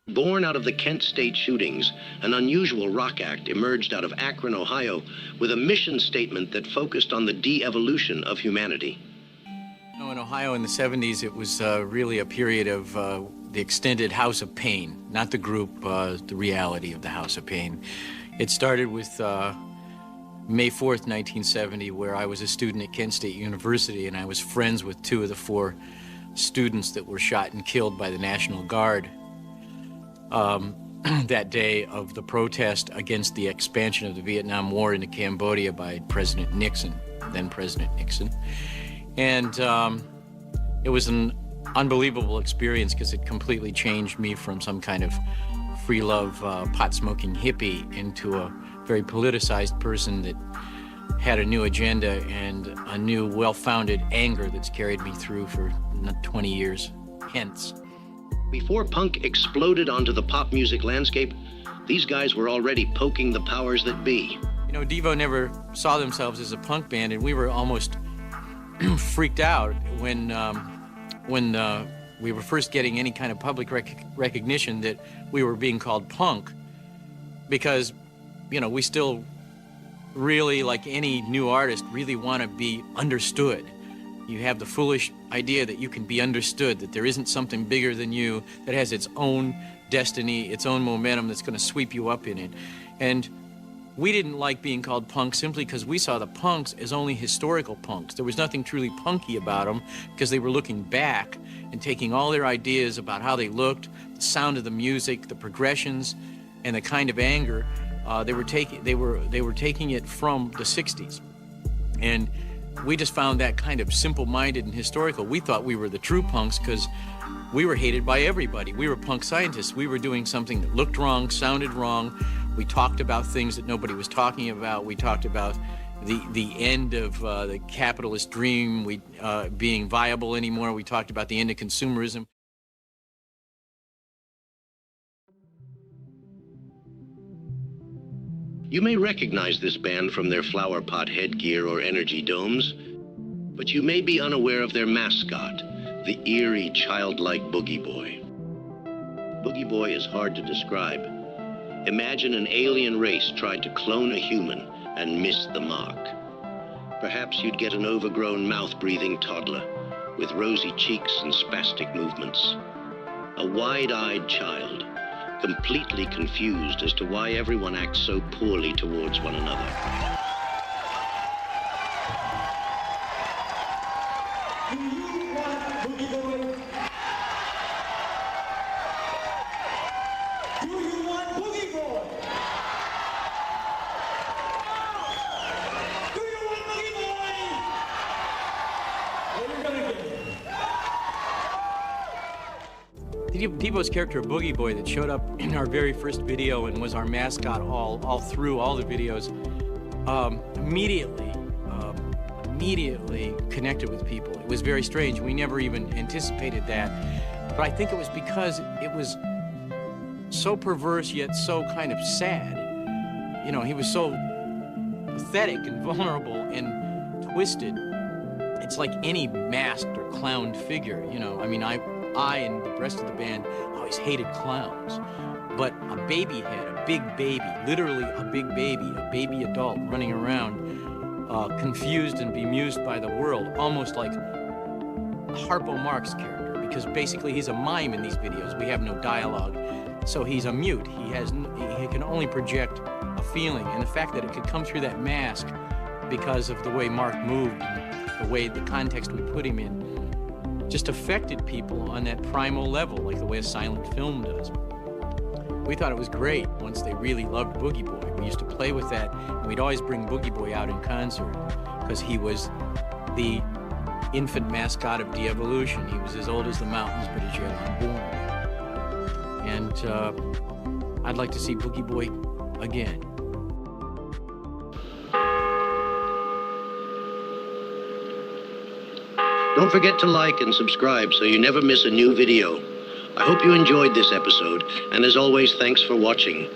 Born out of the Kent State shootings, an unusual rock act emerged out of Akron, Ohio, with a mission statement that focused on the de-evolution of humanity. In Ohio in the 70s, it was really a period of the extended House of Pain, not the group, the reality of the House of Pain. It started with May 4th, 1970, where I was a student at Kent State University, and I was friends with 2 of the 4 students that were shot and killed by the National Guard that day of the protest against the expansion of the Vietnam War into Cambodia by President Nixon, then President Nixon. And it was an unbelievable experience because it completely changed me from some kind of free love, pot-smoking hippie into a very politicized person that had a new agenda and a new well-founded anger that's carried me through for 20 years hence. Before punk exploded onto the pop music landscape, these guys were already poking the powers that be. You know, DEVO never saw themselves as a punk band, and we were almost freaked out when we were first getting any kind of public recognition that we were being called punk, because, you know, we still really, like any new artist, really want to be understood. You have the foolish idea that you can be understood, that there isn't something bigger than you that has its own destiny, its own momentum that's going to sweep you up in it. And we didn't like being called punk simply because we saw the punks as only historical punks. There was nothing truly punky about them because they were looking back and taking all their ideas about how they looked, the sound of the music, the progressions, and the kind of anger. They were taking it from the 60s. And we just found that kind of simple-minded and historical. We thought we were the true punks because we were hated by everybody. We were punk scientists. We were doing something that looked wrong, sounded wrong. We talked about things that nobody was talking about. We talked about the end of the capitalist dream being viable anymore. We talked about the end of consumerism. You may recognize this band from their flower pot headgear or energy domes, but you may be unaware of their mascot, the eerie, childlike Boogie Boy. Boogie Boy is hard to describe. Imagine an alien race tried to clone a human and missed the mark. Perhaps you'd get an overgrown, mouth-breathing toddler with rosy cheeks and spastic movements. A wide-eyed child, completely confused as to why everyone acts so poorly towards one another. Do you want Boogie Boy? Do you want Boogie Boy? Do you want Boogie Boy? What are you gonna get? DEVO's character, Boogie Boy, that showed up in our very first video and was our mascot all through all the videos, immediately connected with people. It was very strange. We never even anticipated that. But I think it was because it was so perverse yet so kind of sad. You know, he was so pathetic and vulnerable and twisted. It's like any masked or clowned figure, you know. I mean, I and the rest of the band always hated clowns. But a baby head, a big baby, literally a baby adult running around, confused and bemused by the world, almost like Harpo Marx character, because basically he's a mime in these videos. We have no dialogue, so he's a mute. He can only project a feeling, and the fact that it could come through that mask because of the way Mark moved, and the way, the context we put him in, just affected people on that primal level, like the way a silent film does. We thought it was great once they really loved Boogie Boy. We used to play with that, and we'd always bring Boogie Boy out in concert because he was the infant mascot of de-evolution. He was as old as the mountains, but as yet unborn. And I'd like to see Boogie Boy again. Don't forget to like and subscribe so you never miss a new video. I hope you enjoyed this episode, and as always, thanks for watching.